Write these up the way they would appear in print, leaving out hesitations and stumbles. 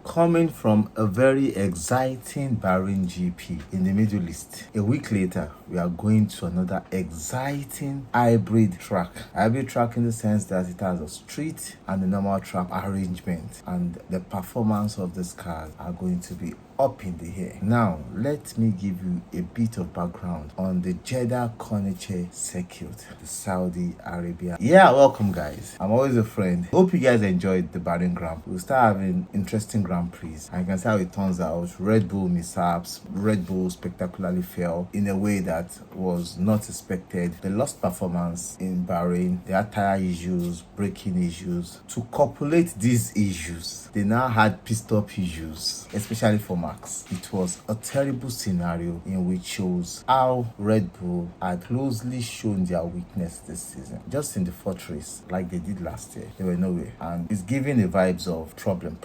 Coming from a very exciting Bahrain GP in the Middle East, a week later, we are going to another exciting hybrid track. Hybrid track in the sense that it has a street and a normal track arrangement, and the performance of this car are going to be up in the air. Now, let me give you a bit of background on the Jeddah Corniche Circuit, the Saudi Arabia. Yeah, welcome guys. I'm always a friend. Hope you guys enjoyed the Bahrain Grand Prix. We'll start having interesting Grand Prix. I can see how it turns out. Red Bull mishaps. Red Bull spectacularly fell in a way that was not expected. They lost performance in Bahrain. They had tire issues, braking issues. To copulate these issues, they now had pit stop issues, especially for Max. It was a terrible scenario in which shows how Red Bull had closely shown their weakness this season. Just in the fourth race, like they did last year, they were nowhere. And it's giving the vibes of problem.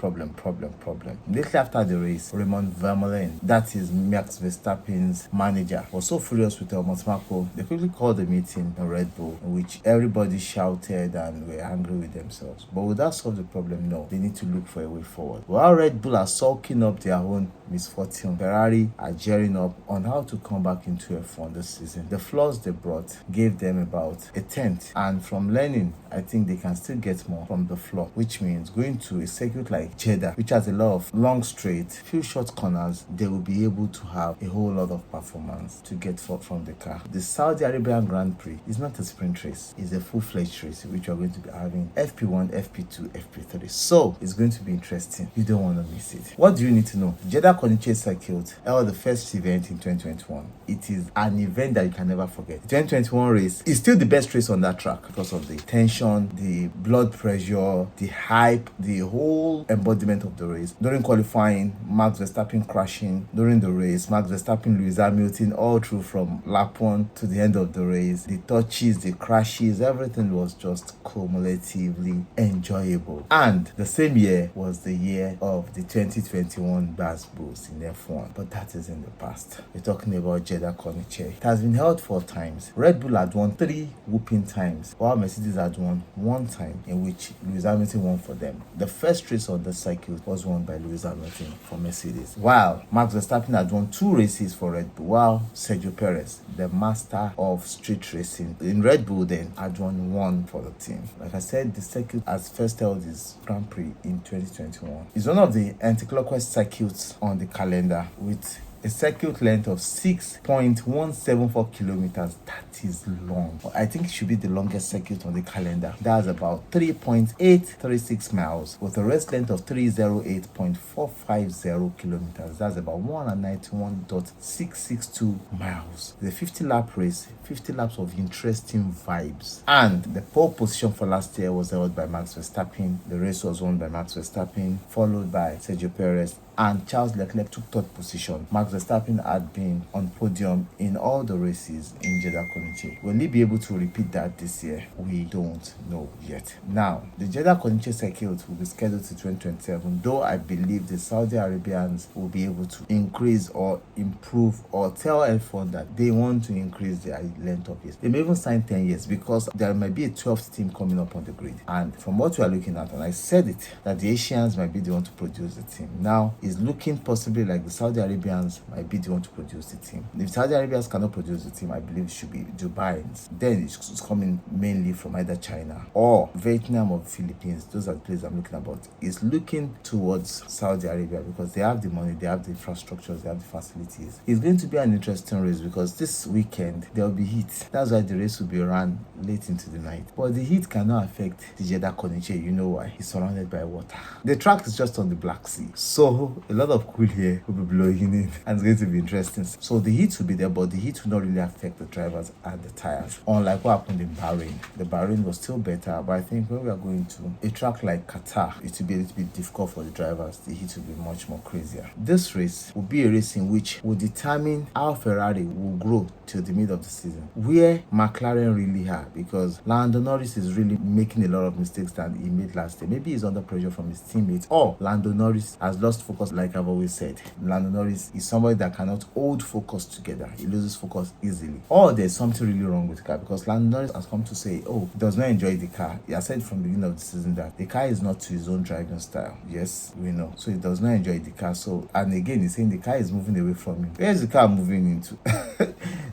Lately after the race, Raymond Vermeulen, that is Max Verstappen's manager, was so furious with Helmut Marko. They quickly called a meeting in Red Bull in which everybody shouted and were angry with themselves. But would that solve the problem? No. They need to look for a way forward. While Red Bull are sulking up their own misfortune, Ferrari are gearing up on how to come back into F1 this season. The flaws they brought gave them about a tenth, and from learning, I think they can still get more from the flaw, which means going to a circuit like Jeddah, which has a lot of long straight, few short corners, they will be able to have a whole lot of performance to get from the car. The Saudi Arabian Grand Prix is not a sprint race, it's a full-fledged race, which we're going to be having FP1, FP2, FP3. So it's going to be interesting. You don't want to miss it. What do you need to know? Jeddah Corniche Circuit held the first event in 2021. It is an event that you can never forget. The 2021 race is still the best race on that track because of the tension, the blood pressure, the hype, the whole embodiment of the race. During qualifying, Max Verstappen crashing. During the race, Max Verstappen, Lewis Hamilton, all through from lap 1 to the end of the race. The touches, the crashes, everything was just cumulatively enjoyable. And the same year was the year of the 2021 Baz Boost in F1, but that is in the past. We're talking about Jeddah Corniche. It has been held 4 times. Red Bull had won 3 whooping times, while Mercedes had won 1 time, in which Lewis Hamilton won for them. The first race on the circuit was won by Lewis Hamilton for Mercedes, while Max Verstappen had won 2 races for Red Bull, while Sergio Perez, the master of street racing in Red Bull, then had won 1 for the team. Like I said, the circuit has first held this Grand Prix in 2021. It's one of the anti-clockwise circuits on the calendar with a circuit length of 6.174 kilometers. That is long. I think it should be the longest circuit on the calendar. That's about 3.836 miles with a race length of 308.450 kilometers. That's about 191.662 miles. The 50-lap race, 50 laps of interesting vibes. And the pole position for last year was held by Max Verstappen. The race was won by Max Verstappen, followed by Sergio Perez, and Charles Leclerc took 3rd position. Max Verstappen had been on podium in all the races in Jeddah Corniche. Will he be able to repeat that this year? We don't know yet. Now, the Jeddah Corniche Circuit will be scheduled to 2027, though I believe the Saudi Arabians will be able to increase or improve or tell F1 that they want to increase their length of it. They may even sign 10 years because there might be a 12th team coming up on the grid. And from what we are looking at, and I said it, that the Asians might be the one to produce the team. Now, it's looking possibly like the Saudi Arabians might be the one to produce the team. If Saudi Arabians cannot produce the team, I believe it should be Dubai. Then it's coming mainly from either China or Vietnam or Philippines. Those are the places I'm looking about. It's looking towards Saudi Arabia because they have the money, they have the infrastructures, they have the facilities. It's going to be an interesting race because this weekend there will be heat. That's why the race will be run late into the night. But the heat cannot affect the Jeddah Corniche. You know why? It's surrounded by water. The track is just on the Black Sea. So a lot of cool air will be blowing in and it's going to be interesting. So the heat will be there, but the heat will not really affect the drivers and the tires. Unlike what happened in Bahrain. The Bahrain was still better, but I think when we are going to a track like Qatar, it will be a little bit difficult for the drivers. The heat will be much more crazier. This race will be a race in which will determine how Ferrari will grow till the middle of the season, where McLaren really are, because Lando Norris is really making a lot of mistakes that he made last year. Maybe he's under pressure from his teammates, or Lando Norris has lost focus, like I've always said. Lando Norris is somebody that cannot hold focus together. He loses focus easily. Or there's something really wrong with the car, because Lando Norris has come to say, oh, he does not enjoy the car. He has said from the beginning of the season that the car is not to his own driving style. Yes, we know. So he does not enjoy the car. So, and again, he's saying the car is moving away from him. Where is the car moving into?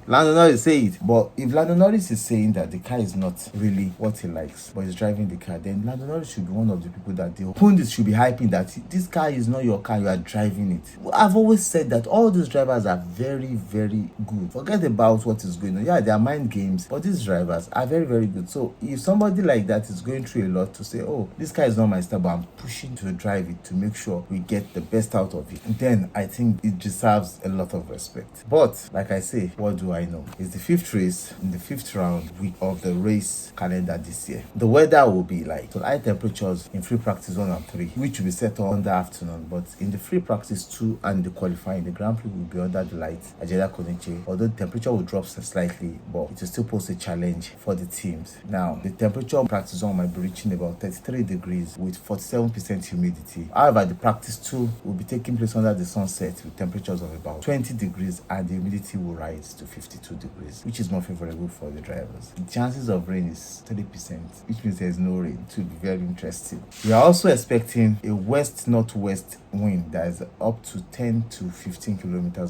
Lando Norris say it. But if Lando Norris is saying that the car is not really what he likes, but he's driving the car, then Lando Norris should be one of the people that the pundits should be hyping that this car is not your car, you are driving it. I've always said that all these drivers are very, very good. Forget about what is going on. Yeah, they are mind games, but these drivers are very, very good. So if somebody like that is going through a lot to say, oh, this car is not my style, but I'm pushing to drive it to make sure we get the best out of it, then I think it deserves a lot of respect. But like I say, what do I know? It's the 5th race in the 5th round week of the race calendar this year. The weather will be like high temperatures in free practice 1 and 3, which will be set on the afternoon, but in the free practice 2 and the qualifying, the Grand Prix will be under the lights at Jeddah Corniche. Although the temperature will drop slightly, but it will still pose a challenge for the teams. Now, the temperature in practice 1 might be reaching about 33 degrees with 47% humidity. However, the practice 2 will be taking place under the sunset with temperatures of about 20 degrees and the humidity will rise to 52 degrees, which is more favorable for the drivers. The chances of rain is 30%, which means there is no rain. It will be very interesting. We are also expecting a west-northwest wind that is up to 10 to 15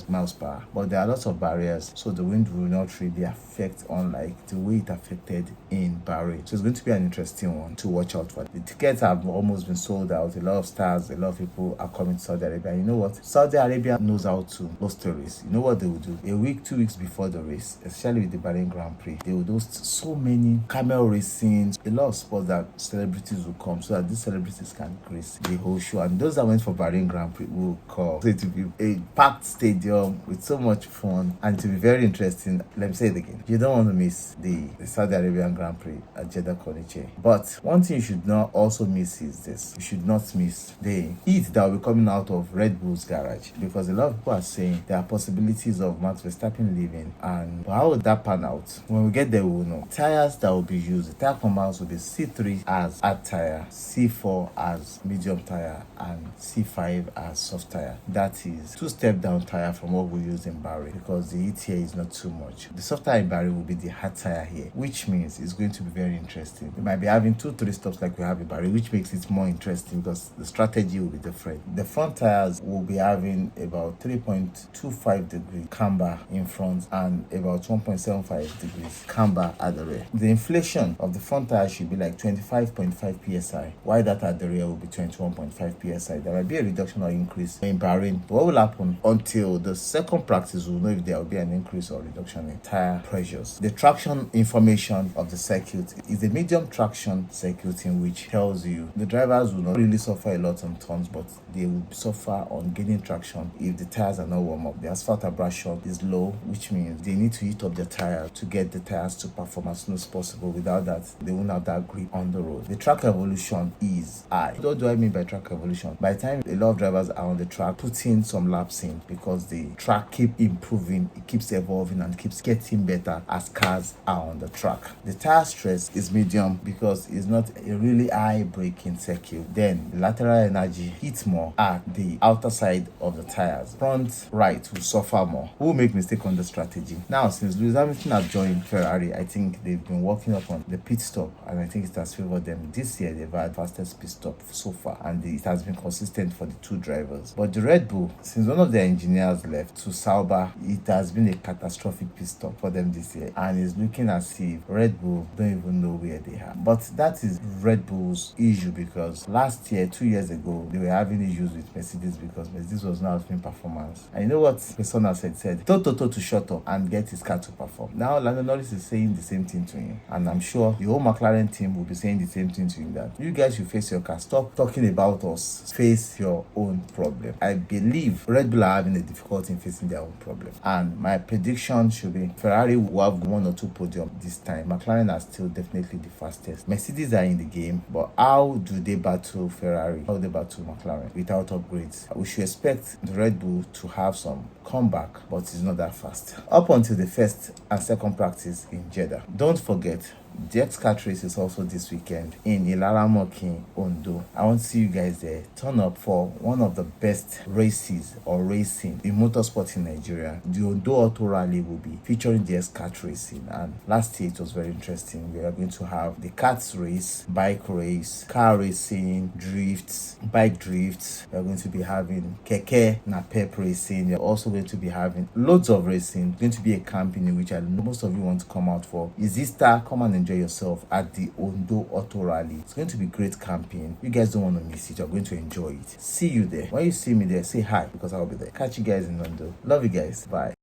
miles per hour, but there are lots of barriers, so the wind will not really affect unlike the way it affected in Bahrain. So it's going to be an interesting one to watch out for. The tickets have almost been sold out. A lot of stars, a lot of people are coming to Saudi Arabia. You know what? Saudi Arabia knows how to host a race. You know what they will do? A week, 2 weeks before the race, especially with the Bahrain Grand Prix, they will host so many camel racing, a lot of sports that celebrities will come, so that these celebrities can grace the whole show. And those that went for Bahrain Grand Prix will come. So it will be a packed stadium with so much fun, and it will be very interesting. Let me say it again. You don't want to miss the Saudi Arabian Grand Prix at Jeddah Corniche. But one thing you should not also miss is this. You should not miss the heat that will be coming out of Red Bull's garage, because a lot of people are saying there are possibilities of Max Verstappen leaving, and how would that pan out? When we get there, we will know. Tires that will be used, the tire combines will be C3 as hard tire, C4 as medium tire, and C5 as soft tire. That is 2 step down tire from what we use in Bahrain, because the heat here is not too much. The soft tire in Bahrain will be the hard tire here, which means it's going to be very interesting. We might be having 2-3 stops like we have in Bahrain, which makes it more interesting because the strategy will be different. The front tires will be having about 3.25 degree camber in front and about 1.75 degrees camber at the rear. The inflation of the front tire should be like 25.5 psi, while that at the rear will be 21.5 psi. There might be a reduction or increase in Bahrain. But what will happen until the second practice? We'll know if there will be an increase or reduction in tire pressures. The traction information of the circuit is a medium traction circuit, in which tells you the drivers will not really suffer a lot on turns, but they will suffer on gaining traction if the tires are not warm up. The asphalt abrasion is low, which means they need to heat up the tire to get the tires to perform as soon as possible. Without that, they won't have that grip on the road. The track evolution is high. What do I mean by track evolution? By the time a lot of drivers are on the track, putting some laps in, because the track keep improving, it keeps evolving and keeps getting better as cars are on the track. The tire stress is medium because it's not a really high braking circuit. Then the lateral energy hits more at the outer side of the tires. Front right will suffer more. Who will make mistake on the strategy? Now, since Lewis Hamilton have joined Ferrari, I think they've been working up on the pit stop, and I think it has favored them. This year they've had fastest pit stop so far, and it has been consistent for the two drivers. But the Red Bull, since one of their engineers left to Sauber, it has been a catastrophic pit stop for them this year, and it's looking as if Red Bull don't even know where they are. But that is Red Bull's issue, because last year, 2 years ago, they were having issues with Mercedes because Mercedes was not having performance. And you know what Persona said, Toto to shut up and get his car to perform. Now Lando Norris is saying the same thing to him, and I'm sure the whole McLaren team will be saying the same thing to him, that you guys should face your car. Stop talking about us. Face your own problem. I believe Red Bull are having a difficulty in facing their own problem, and my prediction should be Ferrari will have 1 or 2 podiums this time. McLaren are still definitely the fastest. Mercedes are in the game, but how do they battle Ferrari? How do they battle McLaren without upgrades? We should expect the Red Bull to have some comeback, but it's not that fast. Up until the first and second practice in Jeddah. Don't forget, The X-Kart race is also this weekend in Ilaramokin, Ondo. I want to see you guys there. Turn up for one of the best races or racing in motorsport in Nigeria. The Ondo Auto Rally will be featuring the X-Kart racing, and last year it was very interesting. We are going to have the karts race, bike race, car racing, drifts, bike drifts. We are going to be having keke napep racing. We are also going to be having loads of racing. It's going to be a camping in which I know most of you want to come out for. Is Easter? Come and enjoy yourself at the Ondo Auto Rally. It's going to be great camping. You guys don't want to miss it. You're going to enjoy it. See you there. When you see me there, say hi because I'll be there. Catch you guys in Ondo. Love you guys. Bye.